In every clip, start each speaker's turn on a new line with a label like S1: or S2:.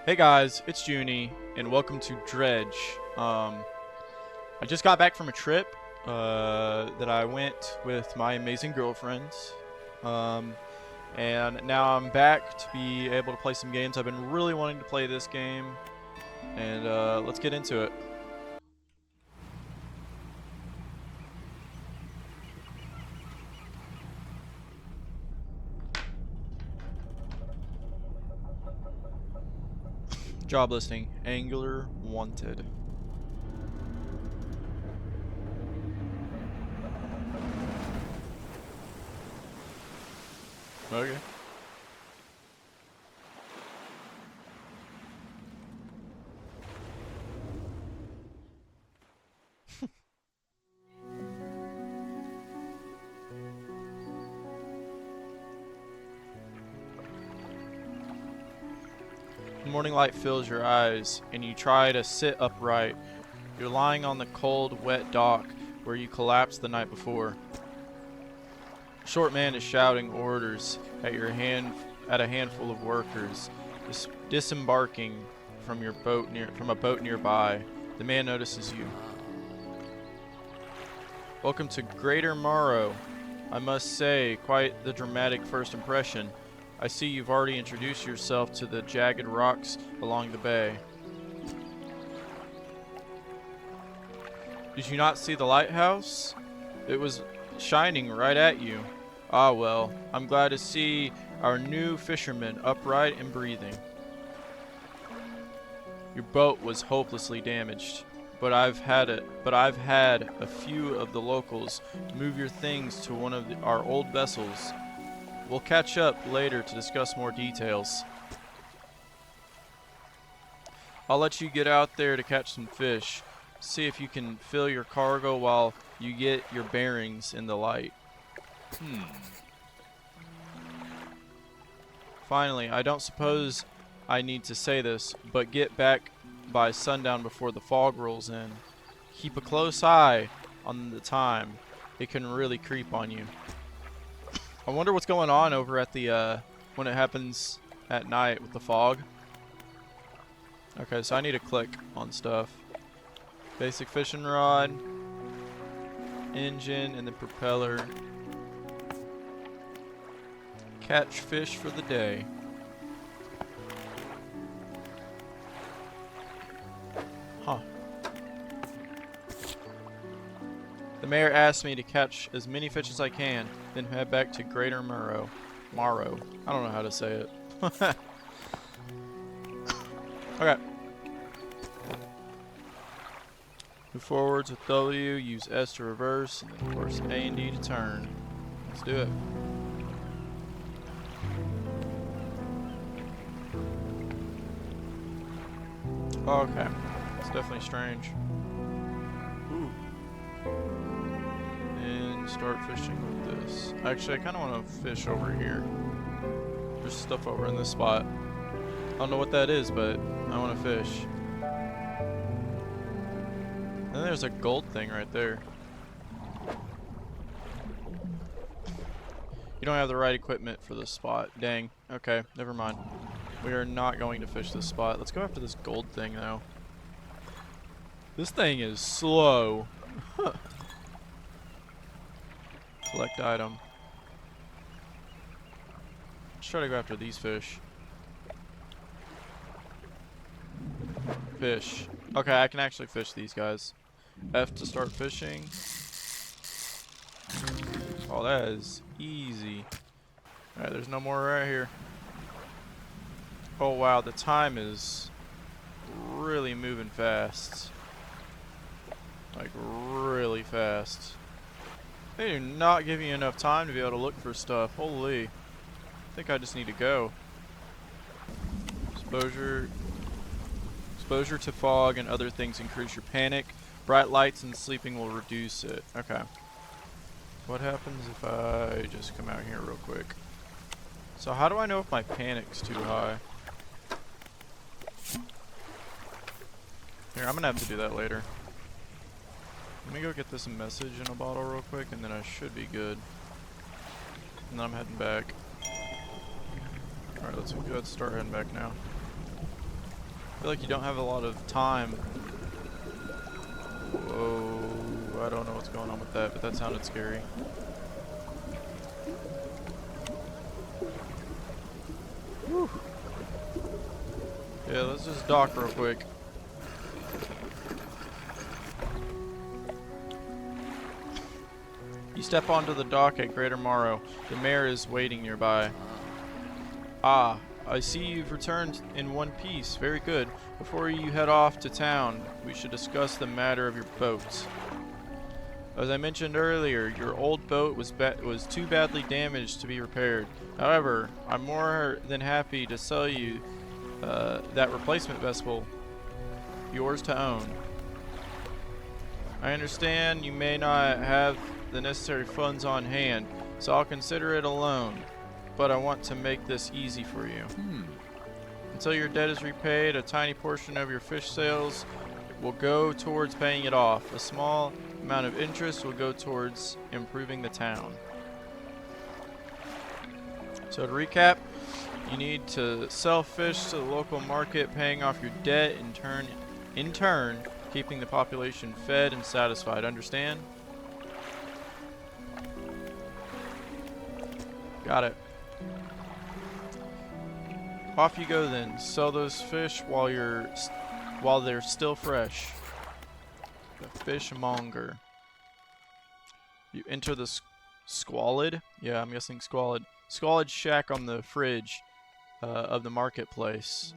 S1: Hey guys, it's Junie, and welcome to Dredge. I just got back from a trip that I went with my amazing girlfriends, and now I'm back to be able to play some games. I've been really wanting to play this game, and let's get into it. Job listing: Angler wanted. Okay. The morning light fills your eyes, and you try to sit upright. You're lying on the cold, wet dock where you collapsed the night before. A short man is shouting orders at a handful of workers disembarking from a boat nearby. The man notices you. Welcome to Greater Morrow. I must say, quite the dramatic first impression. I see you've already introduced yourself to the jagged rocks along the bay. Did you not see the lighthouse? It was shining right at you. Ah well, I'm glad to see our new fisherman upright and breathing. Your boat was hopelessly damaged, but I've had a few of the locals move your things to one of our old vessels. We'll catch up later to discuss more details. I'll let you get out there to catch some fish. See if you can fill your cargo while you get your bearings in the light. Finally, I don't suppose I need to say this, but get back by sundown before the fog rolls in. Keep a close eye on the time. It can really creep on you. I wonder what's going on over at the, when it happens at night with the fog. Okay, so I need to click on stuff. Basic fishing rod, engine, and the propeller. Catch fish for the day. Huh. The mayor asked me to catch as many fish as I can, then head back to Greater Morrow. I don't know how to say it. Okay. Move forwards with W, use S to reverse, and then of course A and D to turn. Let's do it. Okay. It's definitely strange. Ooh. And start fishing with this. Actually, I kind of want to fish over here. There's stuff over in this spot. I don't know what that is, but I want to fish. And then there's a gold thing right there. You don't have the right equipment for this spot. Dang. Okay, never mind. We are not going to fish this spot. Let's go after this gold thing, though. This thing is slow. Collect item. Let's try to go after these fish. Fish. Okay, I can actually fish these guys. F to start fishing. Oh, that is easy. Alright, there's no more right here. Oh wow, the time is really moving fast. Like, really fast. They do not give you enough time to be able to look for stuff. Holy. I think I just need to go. Exposure to fog and other things increase your panic. Bright lights and sleeping will reduce it. Okay. What happens if I just come out here real quick? So how do I know if my panic's too high? Here, I'm gonna have to do that later. Let me go get this message in a bottle real quick, and then I should be good. And then I'm heading back. Alright, let's start heading back now. feel like you don't have a lot of time. Whoa, I don't know what's going on with that, but that sounded scary. Whew. Yeah, let's just dock real quick. You step onto the dock at Greater Morrow. The mayor is waiting nearby. Ah, I see you've returned in one piece. Very good. Before you head off to town, we should discuss the matter of your boats. As I mentioned earlier, your old boat was too badly damaged to be repaired. However, I'm more than happy to sell you that replacement vessel, yours to own. I understand you may not have the necessary funds on hand, so I'll consider it a loan. But I want to make this easy for you. Until your debt is repaid, a tiny portion of your fish sales will go towards paying it off. A small amount of interest will go towards improving the town. So to recap, you need to sell fish to the local market, paying off your debt, in turn keeping the population fed and satisfied. Understand? Got it. Off you go then. Sell those fish while they're still fresh. The fishmonger. You enter the squalid. Yeah, I'm guessing squalid. Squalid shack on the fridge of the marketplace.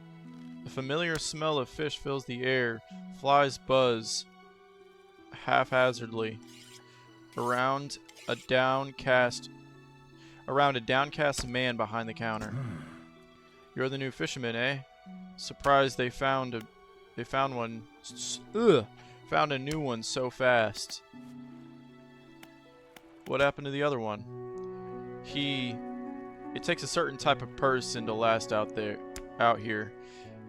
S1: The familiar smell of fish fills the air. Flies buzz haphazardly around a downcast man behind the counter. You're the new fisherman, eh? Surprised they found a new one so fast. What happened to the other one? It takes a certain type of person to last out here.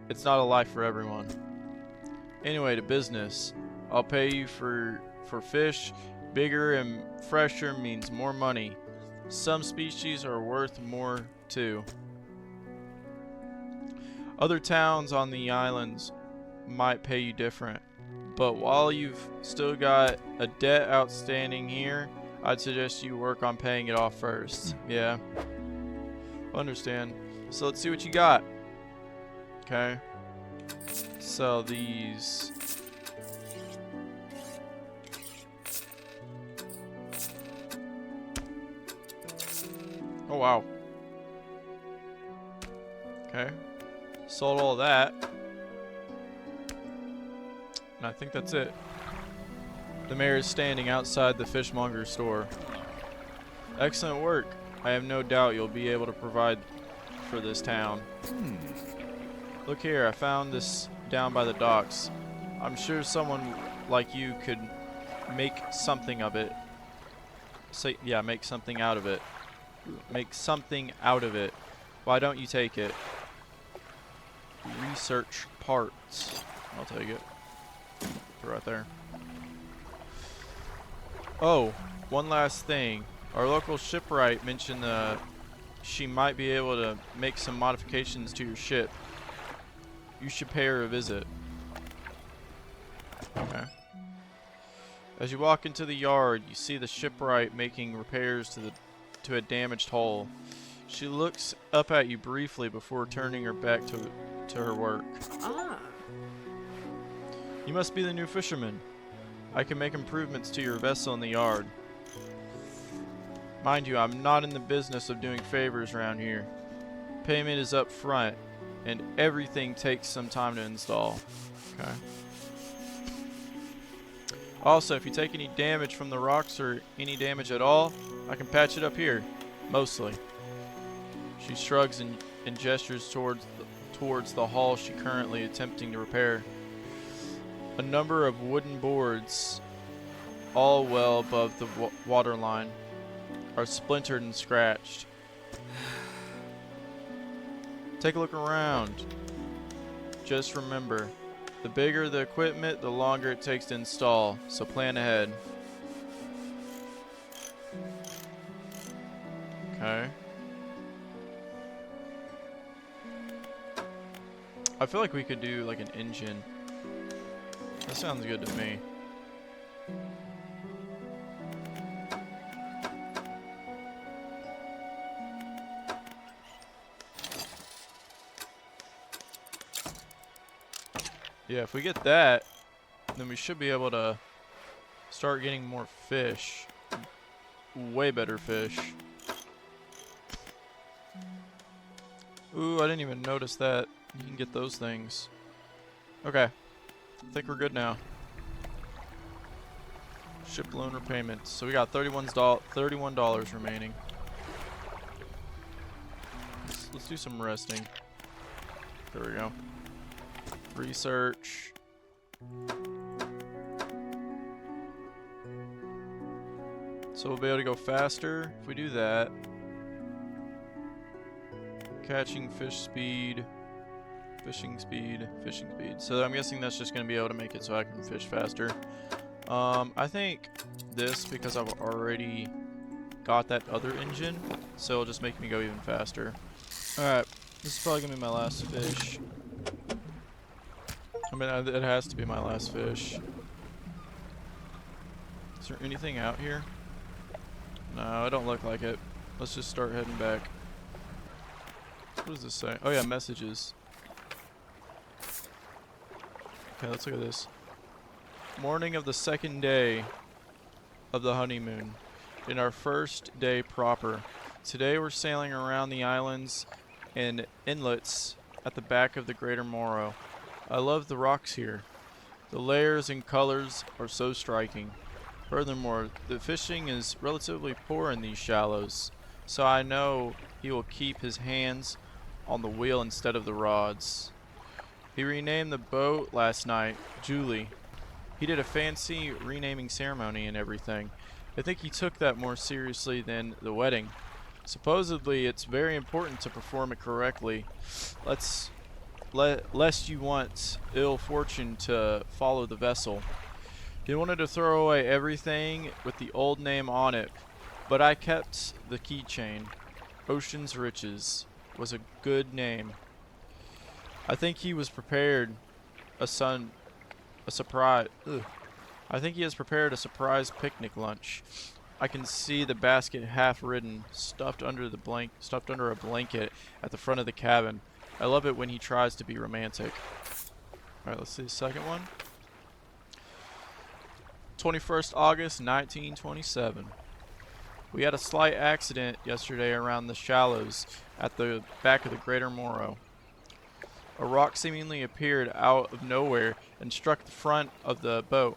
S1: It's not a life for everyone. Anyway, to business. I'll pay you for fish. Bigger and fresher means more money. Some species are worth more too. Other towns on the islands might pay you different, but while you've still got a debt outstanding here, I'd suggest you work on paying it off first. Yeah. Understand. So let's see what you got. Okay. Sell these. Oh wow. Okay. Sold all that. And I think that's it. The mayor is standing outside the fishmonger's store. Excellent work. I have no doubt you'll be able to provide for this town. Look here, I found this down by the docks. I'm sure someone like you could make something of it. Make something out of it. Make something out of it. Why don't you take it? Research parts. I'll take it. Right there. Oh, one last thing. Our local shipwright mentioned she might be able to make some modifications to your ship. You should pay her a visit. Okay. As you walk into the yard, you see the shipwright making repairs to a damaged hull. She looks up at you briefly before turning her back to her work. You must be the new fisherman. I can make improvements to your vessel in the yard. Mind you, I'm not in the business of doing favors around here. Payment is up front, and everything takes some time to install. Okay. Also, if you take any damage from the rocks or any damage at all, I can patch it up here. Mostly. She shrugs and gestures towards the hull she currently attempting to repair. A number of wooden boards, all well above the water line, are splintered and scratched. Take a look around. Just remember, the bigger the equipment, the longer it takes to install, so plan ahead. Okay. I feel like we could do like an engine. That sounds good to me. Yeah, if we get that, then we should be able to start getting more fish. Way better fish. Ooh, I didn't even notice that. You can get those things. Okay. I think we're good now. Ship loan repayments. So we got $31 remaining. Let's do some resting. There we go. Research. So we'll be able to go faster if we do that. Catching fish speed. Fishing speed. Fishing speed. So I'm guessing that's just going to be able to make it so I can fish faster. I think this, because I've already got that other engine, so it'll just make me go even faster. Alright, this is probably going to be my last fish. I mean, it has to be my last fish. Is there anything out here? No, it don't look like it. Let's just start heading back. What does this say? Oh yeah, messages. Okay, let's look at this. Morning of the second day of the honeymoon. In our first day proper. Today we're sailing around the islands and inlets at the back of the Greater Morrow. I love the rocks here. The layers and colors are so striking. Furthermore, the fishing is relatively poor in these shallows, so I know he will keep his hands on the wheel instead of the rods. He renamed the boat last night, Julie. He did a fancy renaming ceremony and everything. I think he took that more seriously than the wedding. Supposedly, it's very important to perform it correctly. Lest you want ill fortune to follow the vessel. He wanted to throw away everything with the old name on it, but I kept the keychain. Ocean's Riches was a good name. I think he was prepared a surprise. I think he has prepared a surprise picnic lunch. I can see the basket half ridden, stuffed under a blanket at the front of the cabin. I love it when he tries to be romantic. Alright, let's see the second one. 21st August 1927. We had a slight accident yesterday around the shallows at the back of the Greater Morrow. A rock seemingly appeared out of nowhere and struck the front of the boat.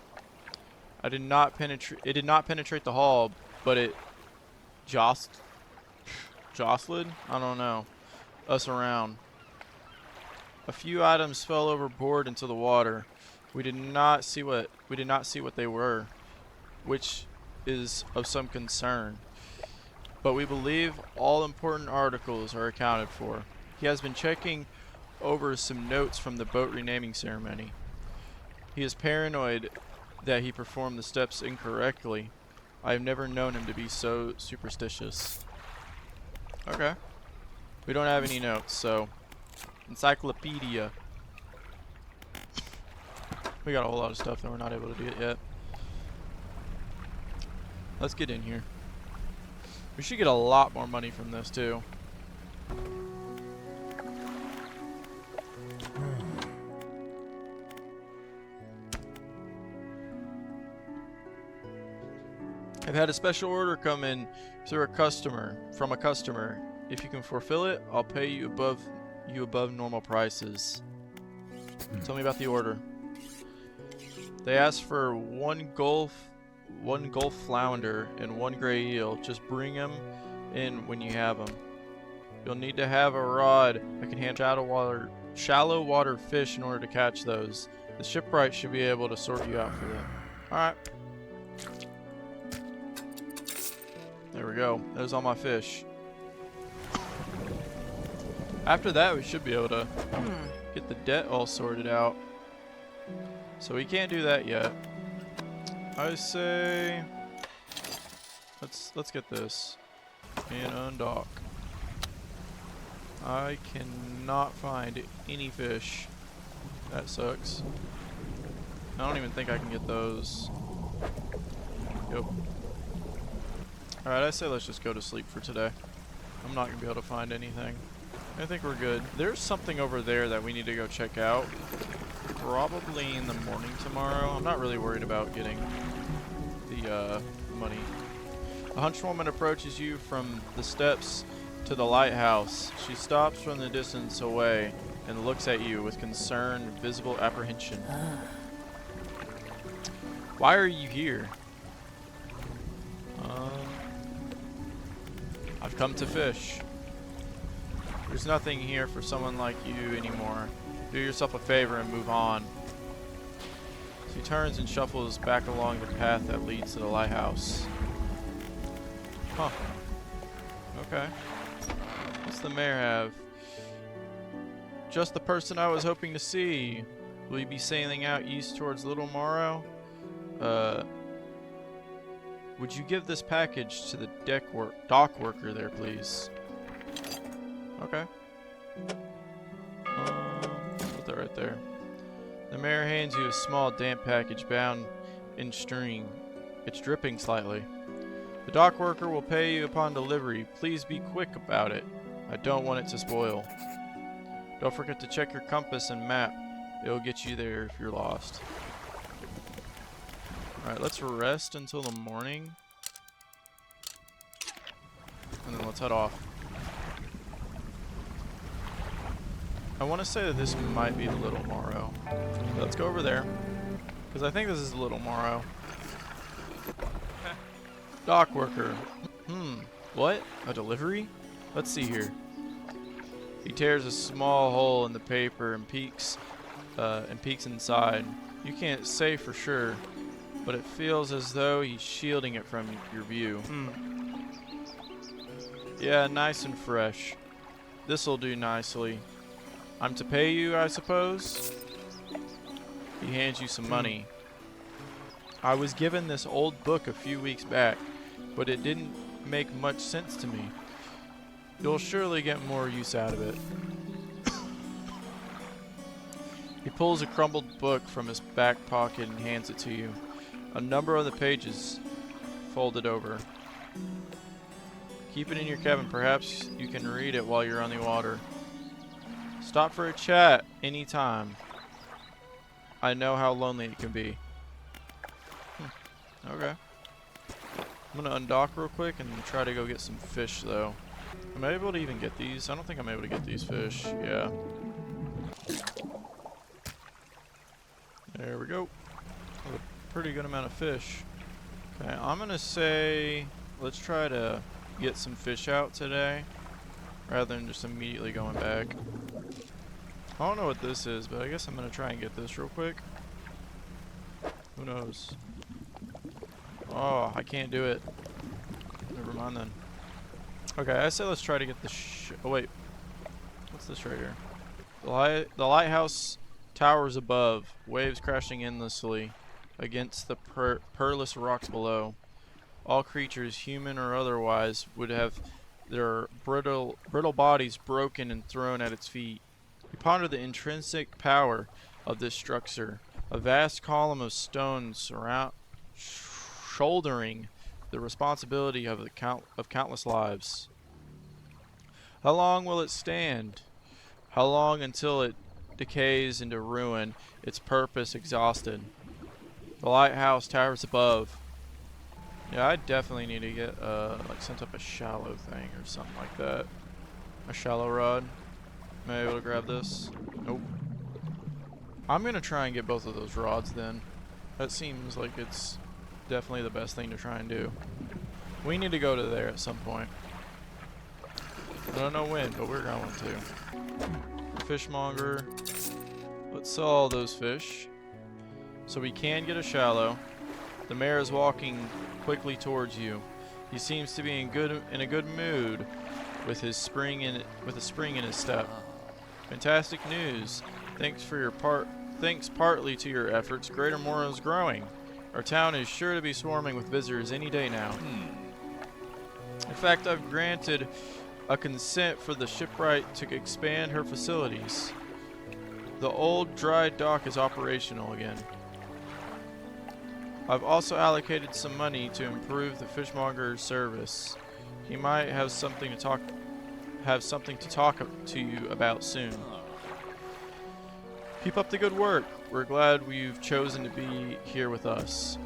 S1: It did not penetrate the hull, but it jostled? I don't know. Us around. A few items fell overboard into the water. We did not see what they were, which is of some concern. But we believe all important articles are accounted for. He has been checking over some notes from the boat renaming ceremony. He is paranoid that he performed the steps incorrectly. I have never known him to be so superstitious. Okay. We don't have any notes, so encyclopedia. We got a whole lot of stuff that we're not able to do it yet. Let's get in here. We should get a lot more money from this too. I've had a special order come in from a customer. If you can fulfill it, I'll pay you above normal prices. Tell me about the order. They asked for one Gulf flounder and one gray eel. Just bring them in when you have them. You'll need to have a rod that can handle shallow water fish in order to catch those. The shipwright should be able to sort you out for them. Alright. There we go. There's all my fish. After that, we should be able to get the debt all sorted out. So we can't do that yet. I say let's get this and undock. I cannot find any fish. That sucks. I don't even think I can get those. Yep. Alright, I say let's just go to sleep for today. I'm not going to be able to find anything. I think we're good. There's something over there that we need to go check out. Probably in the morning tomorrow. I'm not really worried about getting the money. A hunchwoman approaches you from the steps to the lighthouse. She stops from the distance away and looks at you with concern and visible apprehension. Why are you here? I've come to fish. There's nothing here for someone like you anymore. Do yourself a favor and move on. She turns and shuffles back along the path that leads to the lighthouse. Huh. Okay. What's the mayor have? Just the person I was hoping to see. Will you be sailing out east towards Little Morrow? Would you give this package to the dock worker there, please? Okay. Put that right there. The mayor hands you a small damp package bound in string. It's dripping slightly. The dock worker will pay you upon delivery. Please be quick about it. I don't want it to spoil. Don't forget to check your compass and map. It'll get you there if you're lost. Alright, let's rest until the morning. And then let's head off. I want to say that this might be the Little Morrow. Let's go over there. Because I think this is the Little Morrow. Dock worker. What? A delivery? Let's see here. He tears a small hole in the paper and peeks inside. You can't say for sure, but it feels as though he's shielding it from your view. Yeah, nice and fresh. This'll do nicely. I'm to pay you, I suppose? He hands you some money. I was given this old book a few weeks back, but it didn't make much sense to me. You'll surely get more use out of it. He pulls a crumbled book from his back pocket and hands it to you. A number of the pages folded over. Keep it in your cabin. Perhaps you can read it while you're on the water. Stop for a chat anytime. I know how lonely it can be. Okay. I'm gonna undock real quick and try to go get some fish though. Am I able to even get these? I don't think I'm able to get these fish. Yeah. There we go. A pretty good amount of fish. Okay, I'm gonna say let's try to get some fish out today rather than just immediately going back. I don't know what this is, but I guess I'm gonna try and get this real quick. Who knows? Oh, I can't do it. Never mind then. Okay, I say let's try to get the oh wait. What's this right here? The lighthouse towers above, waves crashing endlessly against the perilous rocks below. All creatures, human or otherwise, would have their brittle bodies broken and thrown at its feet. You ponder the intrinsic power of this structure, a vast column of stone shouldering the responsibility of countless lives. How long will it stand? How long until it decays into ruin, its purpose exhausted? The lighthouse towers above. Yeah, I definitely need to get like some type of shallow thing or something like that. A shallow rod. Am I able to grab this? Nope. I'm gonna try and get both of those rods then. That seems like it's definitely the best thing to try and do. We need to go to there at some point. I don't know when, but we're going to. Fishmonger. Let's sell all those fish. So we can get a shallow. The mayor is walking quickly towards you. He seems to be in a good mood with a spring in his step. Fantastic news. Thanks partly to your efforts, Greater Morrow is growing. Our town is sure to be swarming with visitors any day now. In fact, I've granted a consent for the shipwright to expand her facilities. The old dry dock is operational again. I've also allocated some money to improve the fishmonger's service. He might have something to talk to you about soon. Keep up the good work. We're glad you've chosen to be here with us.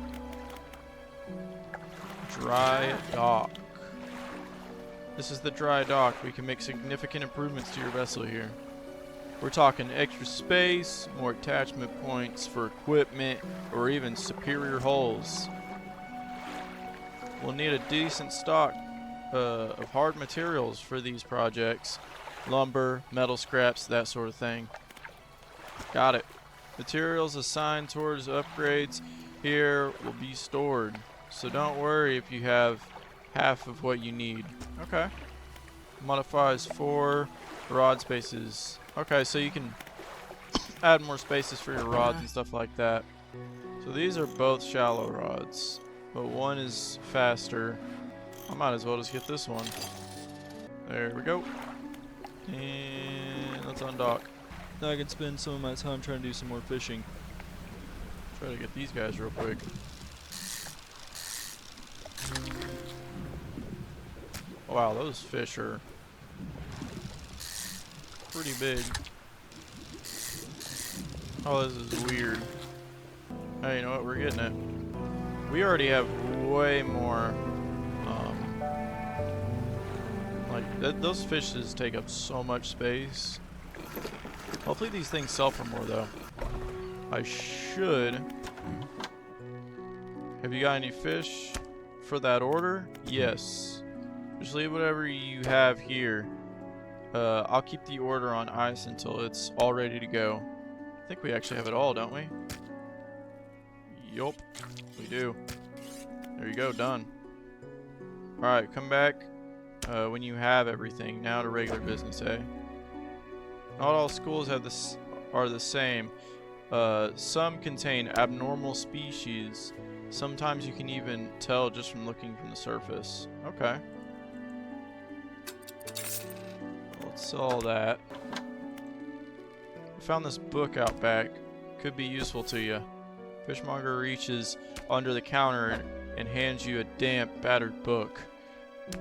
S1: Dry dock. This is the dry dock. We can make significant improvements to your vessel here. We're talking extra space, more attachment points for equipment, or even superior hulls. We'll need a decent stock of hard materials for these projects. Lumber, metal scraps, that sort of thing. Got it. Materials assigned towards upgrades here will be stored. So don't worry if you have half of what you need. Okay. Modifies 4 rod spaces. Okay, so you can add more spaces for your rods and stuff like that. So these are both shallow rods, but one is faster. I might as well just get this one. There we go. And let's undock. Now I can spend some of my time trying to do some more fishing. Try to get these guys real quick. Wow, those fish are pretty big. Oh, this is weird. Hey, you know what? We're getting it. We already have way more. Those fishes take up so much space. Hopefully these things sell for more, though. I should. Have you got any fish for that order? Yes. Just leave whatever you have here. I'll keep the order on ice until it's all ready to go. I think we actually have it all, don't we? Yup, we do. There you go, done. Alright, come back when you have everything. Now to regular business, eh? Not all schools are the same. Some contain abnormal species. Sometimes you can even tell just from looking from the surface. Okay. Let's sell that. I found this book out back. Could be useful to you. Fishmonger reaches under the counter and hands you a damp, battered book.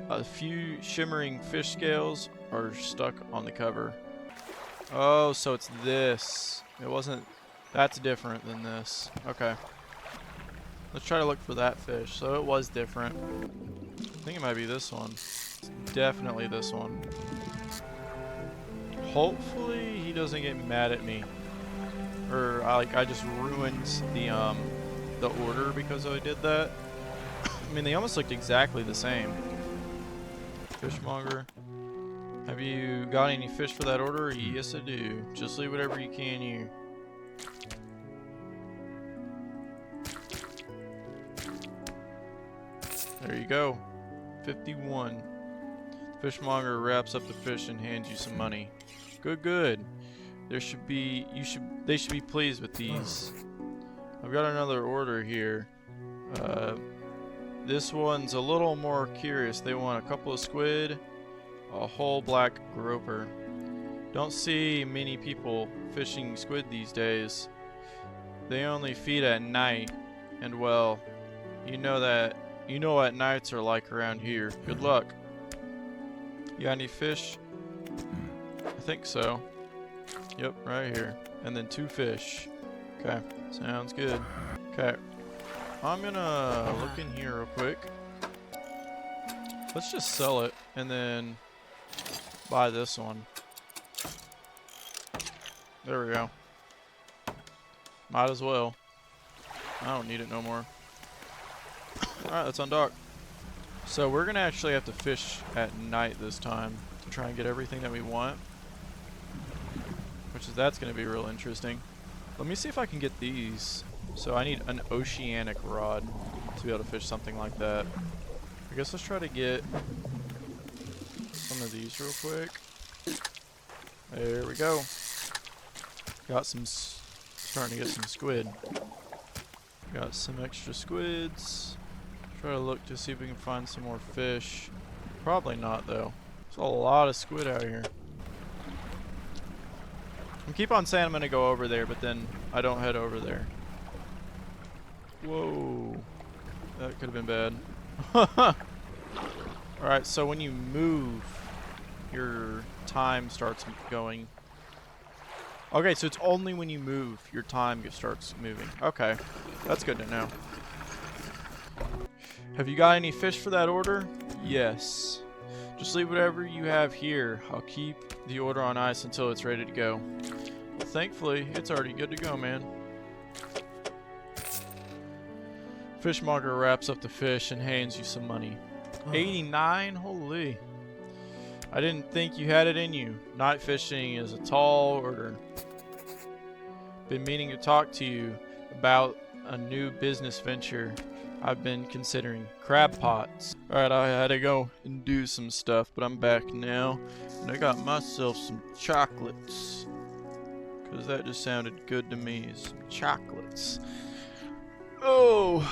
S1: A few shimmering fish scales are stuck on the cover. Oh, so it's this. It wasn't... That's different than this. Okay. Let's try to look for that fish. So it was different. I think it might be this one. It's definitely this one. Hopefully he doesn't get mad at me. Or I just ruined the order because I did that. I mean, they almost looked exactly the same. Fishmonger. Have you got any fish for that order? Yes, I do. Just leave whatever you can here. There you go. 51. Fishmonger wraps up the fish and hands you some money. Good, good. They should be pleased with these. I've got another order here. This one's a little more curious. They want a couple of squid, a whole black grouper. Don't see many people fishing squid these days. They only feed at night, and well, you know what nights are like around here. Good luck. You got any fish? I think so. Yep, right here. And then 2 fish. Okay, sounds good. Okay, I'm gonna look in here real quick. Let's just sell it and then buy this one. There we go. Might as well. I don't need it no more. Alright, let's undock. So we're gonna actually have to fish at night this time to try and get everything that we want. That's gonna be real interesting. Let me see if I can get these. So I need an oceanic rod to be able to fish something like that. I guess let's try to get some of these real quick. There we go. Got some, starting to get some squid. Got some extra squids. Try to look to see if we can find some more fish. Probably not though. There's a lot of squid out here. I keep on saying I'm gonna go over there, but then I don't head over there. Whoa. That could have been bad. Alright, so when you move, your time starts going. Okay, so it's only when you move, your time starts moving. Okay, that's good to know. Have you got any fish for that order? Yes. Just leave whatever you have here. I'll keep the order on ice until it's ready to go. Well, thankfully, it's already good to go, man. Fishmonger wraps up the fish and hands you some money. 89? Holy. I didn't think you had it in you. Night fishing is a tall order. Been meaning to talk to you about a new business venture I've been considering. Crab pots. Alright, I had to go and do some stuff, but I'm back now. And I got myself some chocolates. Because that just sounded good to me. Some chocolates. Oh!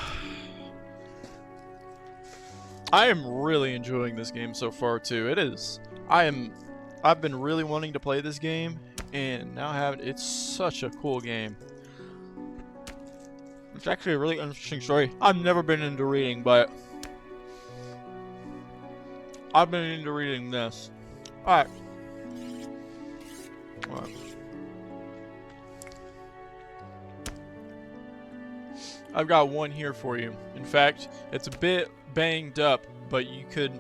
S1: I am really enjoying this game so far too. It is. I've been really wanting to play this game, and now have it. It's such a cool game. It's actually a really interesting story. I've never been into reading, but I've been into reading this. Alright. I've got one here for you. In fact, it's a bit banged up, but you could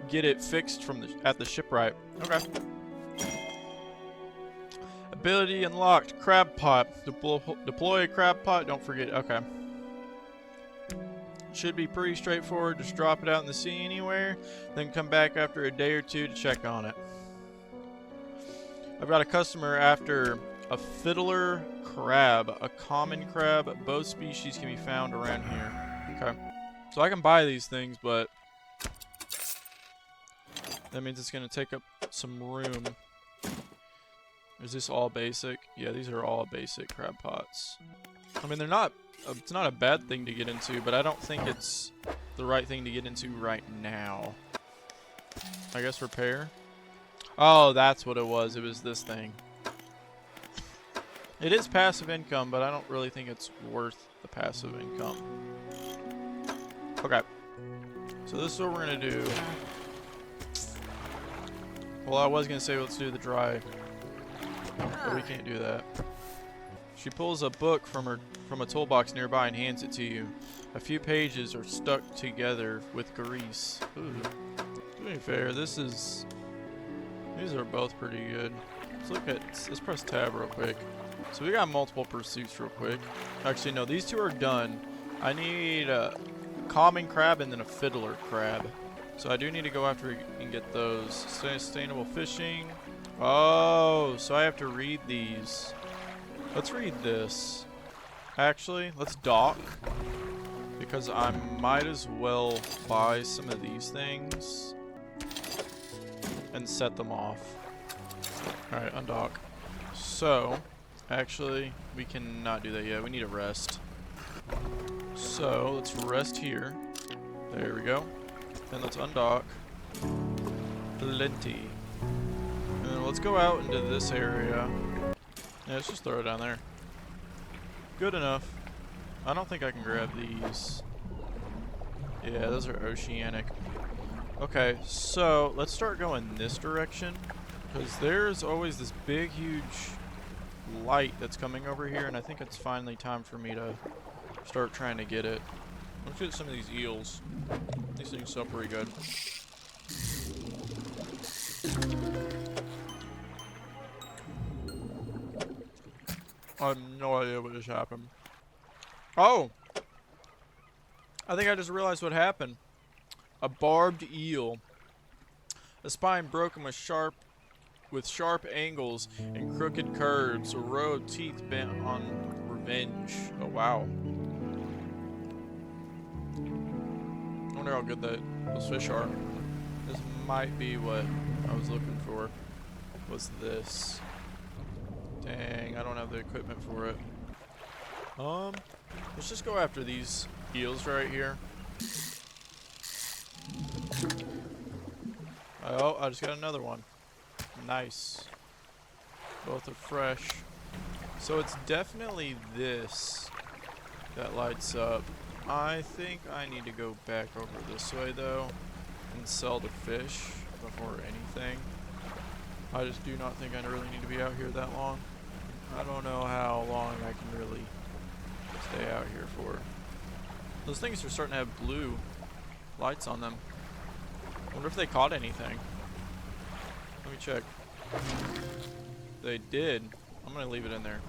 S1: get it fixed from at the shipwright. Okay. Ability unlocked. Crab pot. Deploy a crab pot. Don't forget. Okay. Should be pretty straightforward. Just drop it out in the sea anywhere, then come back after a day or two to check on it. I've got a customer after a fiddler crab, a common crab. Both species can be found around here. Okay. So I can buy these things, but that means it's going to take up some room. Is this all basic? Yeah, these are all basic crab pots. I mean, they're not, it's not a bad thing to get into, but I don't think it's the right thing to get into right now. I guess repair? Oh, that's what it was. It was this thing. It is passive income, but I don't really think it's worth the passive income. Okay. So this is what we're going to do. Well, I was going to say let's do the dry, but we can't do that. She pulls a book from a toolbox nearby and hands it to you. A few pages are stuck together with grease. Ooh. To be fair, these are both pretty good. Let's press tab real quick. So we got multiple pursuits real quick. Actually, no, these two are done. I need a common crab and then a fiddler crab. So I do need to go after and get those. Sustainable fishing. Oh, so I have to read these. Let's read this. Actually, let's dock. Because I might as well buy some of these things and set them off. Alright, undock. So, actually, we cannot do that yet. We need a rest. So, let's rest here. There we go. And let's undock. Plenty. And then let's go out into this area. Yeah, let's just throw it down there. Good enough. I don't think I can grab these. Yeah, those are oceanic. Okay, so let's start going this direction. Because there's always this big, huge light that's coming over here, and I think it's finally time for me to start trying to get it. Let's get some of these eels. These things smell pretty good. I have no idea what just happened. Oh! I think I just realized what happened. A barbed eel. A spine broken with sharp angles and crooked curves. A row of teeth bent on revenge. Oh, wow. I wonder how good those fish are. This might be what I was looking for. Was this. Dang, I don't have the equipment for it. Let's just go after these eels right here. Oh, I just got another one. Nice. Both are fresh. So it's definitely this that lights up. I think I need to go back over this way though and sell the fish before anything. I just do not think I really need to be out here that long. I don't know how long I can really stay out here for. Those things are starting to have blue lights on them. I wonder if they caught anything. Let me check. They did. I'm gonna leave it in there.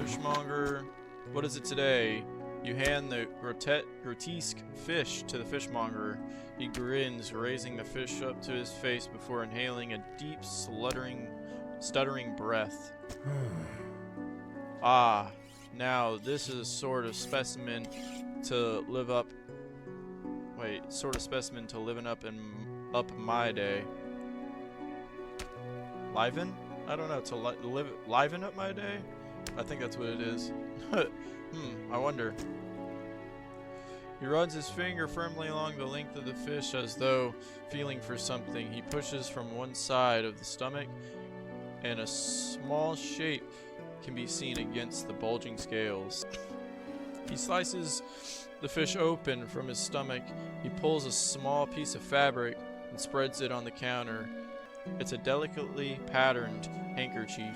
S1: Fishmonger. What is it today? You hand the grotesque fish to the fishmonger. He grins, raising the fish up to his face before inhaling a deep, stuttering breath. Ah, now this is a sort of specimen to live up. Wait, sort of specimen to living up my day. Liven? I don't know. To liven up my day? I think that's what it is. I wonder. He runs his finger firmly along the length of the fish as though feeling for something. He pushes from one side of the stomach, and a small shape can be seen against the bulging scales. He slices the fish open from his stomach. He pulls a small piece of fabric and spreads it on the counter. It's a delicately patterned handkerchief.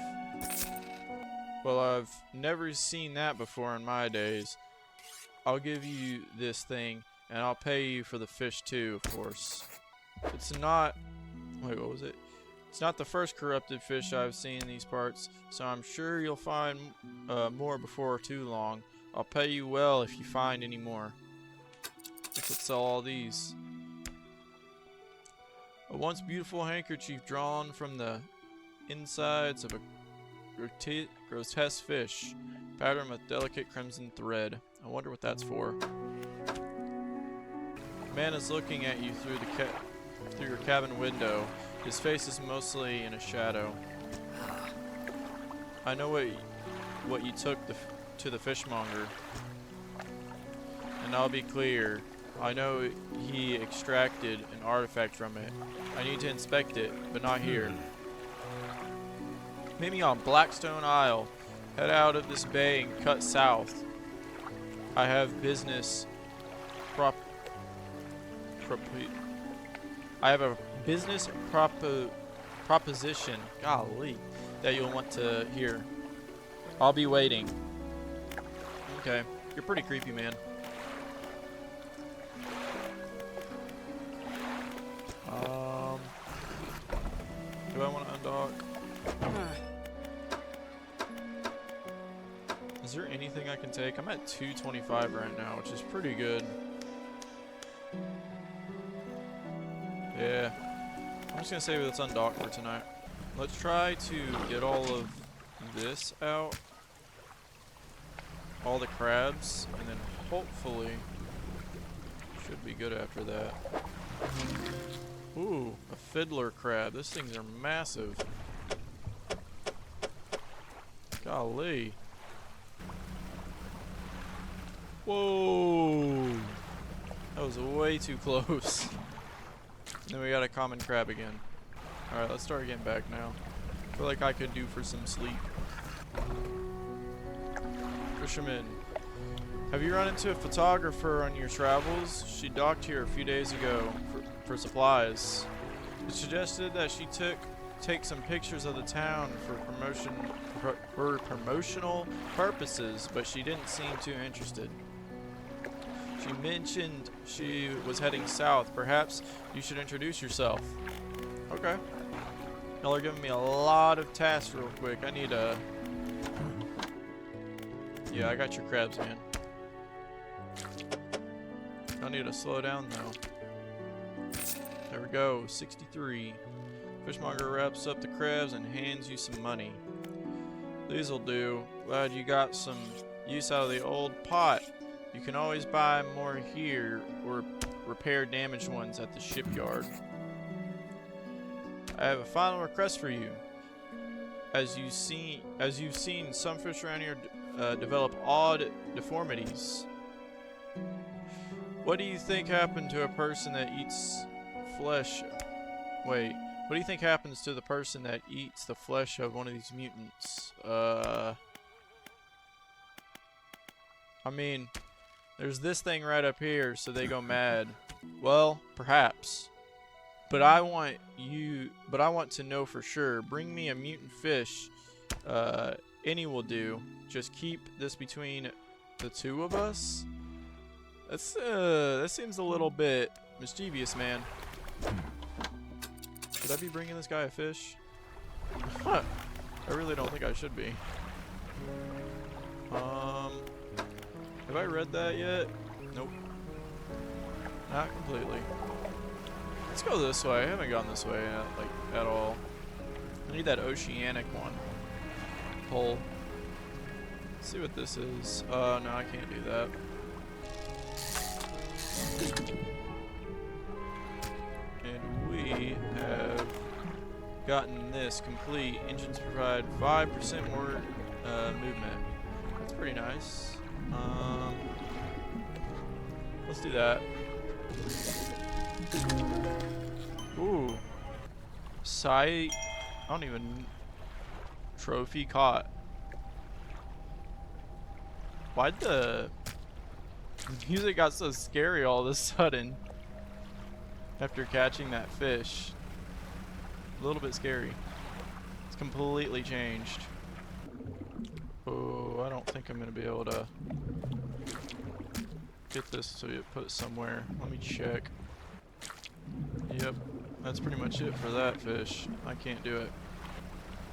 S1: Well, I've never seen that before in my days. I'll give you this thing, and I'll pay you for the fish too, of course. It's not... Wait, what was it? It's not the first corrupted fish I've seen in these parts, so I'm sure you'll find more before too long. I'll pay you well if you find any more. Let's sell all these. A once beautiful handkerchief drawn from the insides of a grotesque fish, patterned with delicate crimson thread. I wonder what that's for. A man is looking at you through your cabin window. His face is mostly in a shadow. I know what you took to the fishmonger, and I'll be clear. I know he extracted an artifact from it. I need to inspect it, but not here. Meet me on Blackstone Isle. Head out of this bay and cut south. I have business proposition, golly, that you'll want to hear. I'll be waiting. Okay, you're pretty creepy, man. Do I want to undock? Is there anything I can take? I'm at 225 right now, which is pretty good. Yeah. I'm just gonna say let's undock for tonight. Let's try to get all of this out. All the crabs, and then hopefully should be good after that. Ooh, a fiddler crab. These things are massive. Golly. Whoa! That was way too close. And then we got a common crab again. Alright, let's start getting back now. I feel like I could do for some sleep. Fisherman. Have you run into a photographer on your travels? She docked here a few days ago for supplies. It suggested that she take some pictures of the town for promotional purposes, but she didn't seem too interested. She mentioned she was heading south. Perhaps you should introduce yourself. Okay. Y'all are giving me a lot of tasks real quick. I need a... Yeah, I got your crabs, man. I need to slow down though. There we go, 63. Fishmonger wraps up the crabs and hands you some money. These'll do. Glad you got some use out of the old pot. You can always buy more here or repair damaged ones at the shipyard. I have a final request for you. As you've seen, some fish around here develop odd deformities. What do you think happened to a person that eats flesh. Wait, what do you think happens to the person that eats the flesh of one of these mutants? I mean, there's this thing right up here, so they go mad. Well, perhaps. But I want to know for sure. Bring me a mutant fish. Any will do. Just keep this between the two of us. That seems a little bit mischievous, man. Should I be bringing this guy a fish? I really don't think I should be. Have I read that yet? Nope. Not completely. Let's go this way. I haven't gone this way at all. I need that oceanic one. Hole. Let's see what this is. No, I can't do that. And we have gotten this complete. Engines provide 5% more movement. That's pretty nice. Let's do that. Ooh. I don't even... Trophy caught. Why'd the music got so scary all of a sudden after catching that fish? A little bit scary. It's completely changed. Oh, I don't think I'm gonna be able to get this to put it somewhere. Let me check. Yep, that's pretty much it for that fish. I can't do it.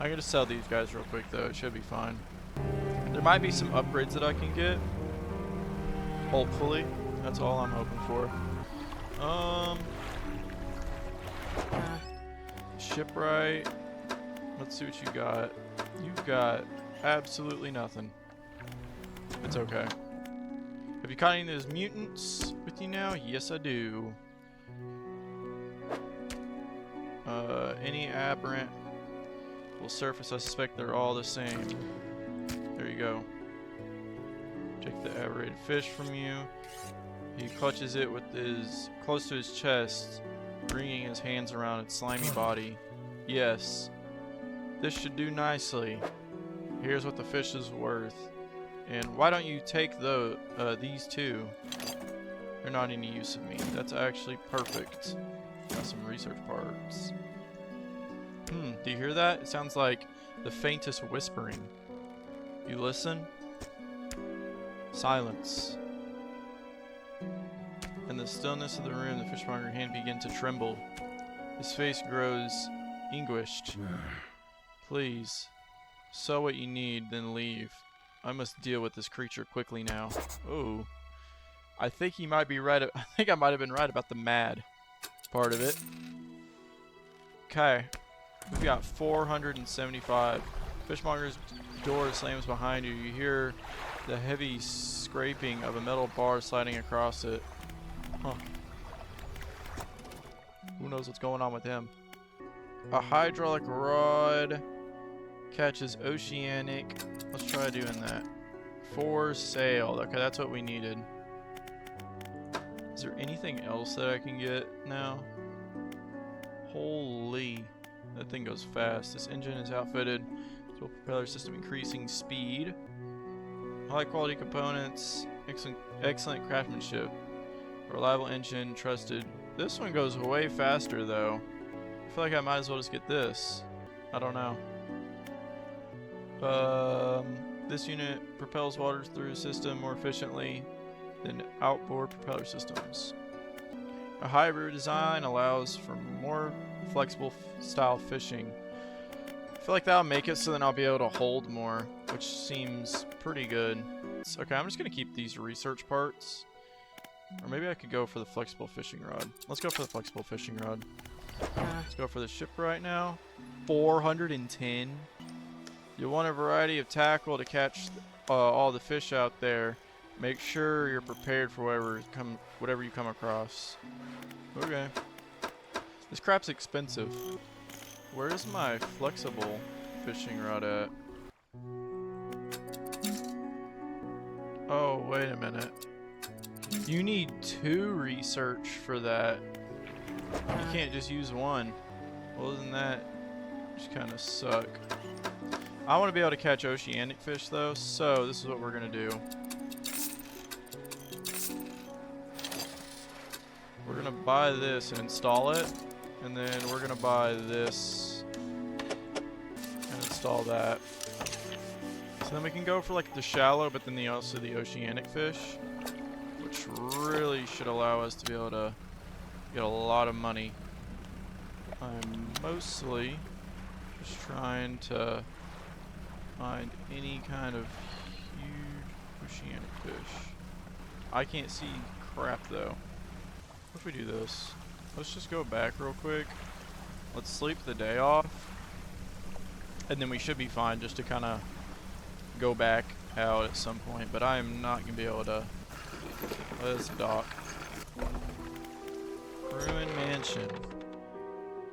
S1: I'm gonna sell these guys real quick though. It should be fine. There might be some upgrades that I can get. Hopefully. That's all I'm hoping for. Shipwright. Let's see what you got. You've got absolutely nothing. It's okay. Have you caught any of those mutants with you now? Yes, I do. Any aberrant will surface. I suspect they're all the same. There you go. Take the aberrated fish from you. He clutches it with his close to his chest, bringing his hands around its slimy body. Yes, this should do nicely. Here's what the fish is worth. And why don't you take these two? They're not any use of me. That's actually perfect. Got some research parts. Do you hear that? It sounds like the faintest whispering. You listen? Silence. In the stillness of the room, the fishmonger's hand began to tremble. His face grows anguished. Please, sew what you need, then leave. I must deal with this creature quickly now. Oh. I think he might be right. I think I might have been right about the mad part of it. Okay. We've got 475. Fishmonger's door slams behind you. You hear the heavy scraping of a metal bar sliding across it. Huh. Who knows what's going on with him? A hydraulic rod catches oceanic. Let's try doing that. For sale. Okay, that's what we needed. Is there anything else that I can get now? Holy. That thing goes fast. This engine is outfitted with a propeller system increasing speed. High quality components. Excellent craftsmanship. Reliable engine. Trusted. This one goes way faster though. I feel like I might as well just get this. I don't know. This unit propels water through a system more efficiently than outboard propeller systems. A hybrid design allows for more flexible style fishing. I feel like that'll make it so then I'll be able to hold more, which seems pretty good. Okay, I'm just gonna keep these research parts. Or maybe I could go for the flexible fishing rod. Let's go for the flexible fishing rod. Let's go for the ship right now. 410. You'll want a variety of tackle to catch all the fish out there. Make sure you're prepared for whatever you come across. Okay. This crap's expensive. Where is my flexible fishing rod at? Oh, wait a minute. You need 2 research for that. You can't just use one. Well, isn't that just kind of suck? I want to be able to catch oceanic fish though, so this is what we're gonna do. We're gonna buy this and install it, and then we're gonna buy this and install that. So then we can go for like the shallow, but then also the oceanic fish, which really should allow us to be able to get a lot of money. I'm mostly just trying to find any kind of huge oceanic fish. I can't see crap though. What if we do this? Let's just go back real quick. Let's sleep the day off. And then we should be fine just to kind of go back out at some point. But I am not going to be able to. Let's dock. Ruined mansion.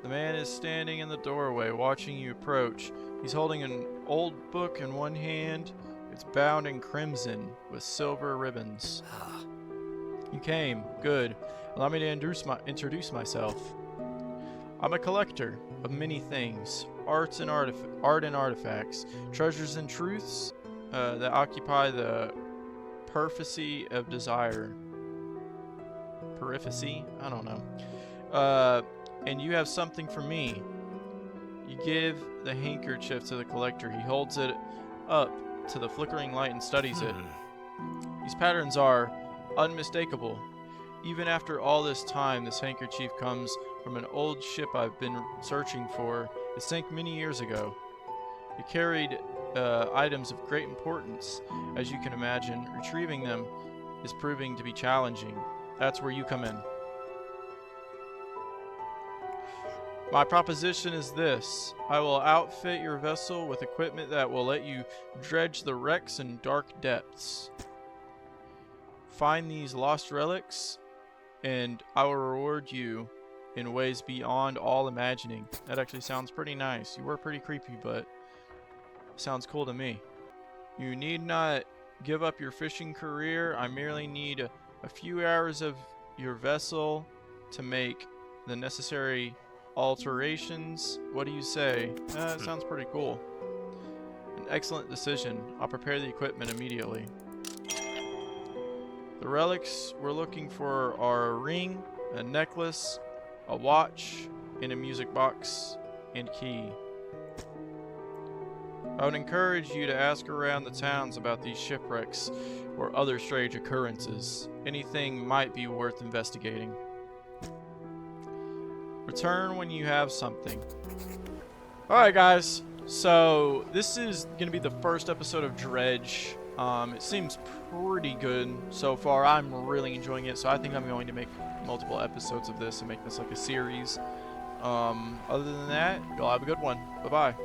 S1: The man is standing in the doorway watching you approach. He's holding an old book in one hand. It's bound in crimson with silver ribbons. You came. Good. Allow me to introduce myself. I'm a collector of many things. Art and artifacts. Treasures and truths that occupy the periphery of desire. Periphery? I don't know. And you have something for me. You give the handkerchief to the collector. He holds it up to the flickering light and studies it. These patterns are unmistakable. Even after all this time, this handkerchief comes from an old ship I've been searching for. It sank many years ago. It carried items of great importance. As you can imagine, retrieving them is proving to be challenging. That's where you come in. My proposition is this. I will outfit your vessel with equipment that will let you dredge the wrecks in dark depths. Find these lost relics, and I will reward you in ways beyond all imagining. That actually sounds pretty nice. You were pretty creepy, but sounds cool to me. You need not give up your fishing career. I merely need a few hours of your vessel to make the necessary alterations. What do you say? That sounds pretty cool. An excellent decision. I'll prepare the equipment immediately. The relics we're looking for are a ring, a necklace, a watch, and a music box and key. I would encourage you to ask around the towns about these shipwrecks or other strange occurrences. Anything might be worth investigating. Return when you have something. Alright guys, so this is going to be the first episode of Dredge. It seems pretty good so far. I'm really enjoying it, so I think I'm going to make multiple episodes of this and make this like a series. Other than that, y'all have a good one. Bye-bye.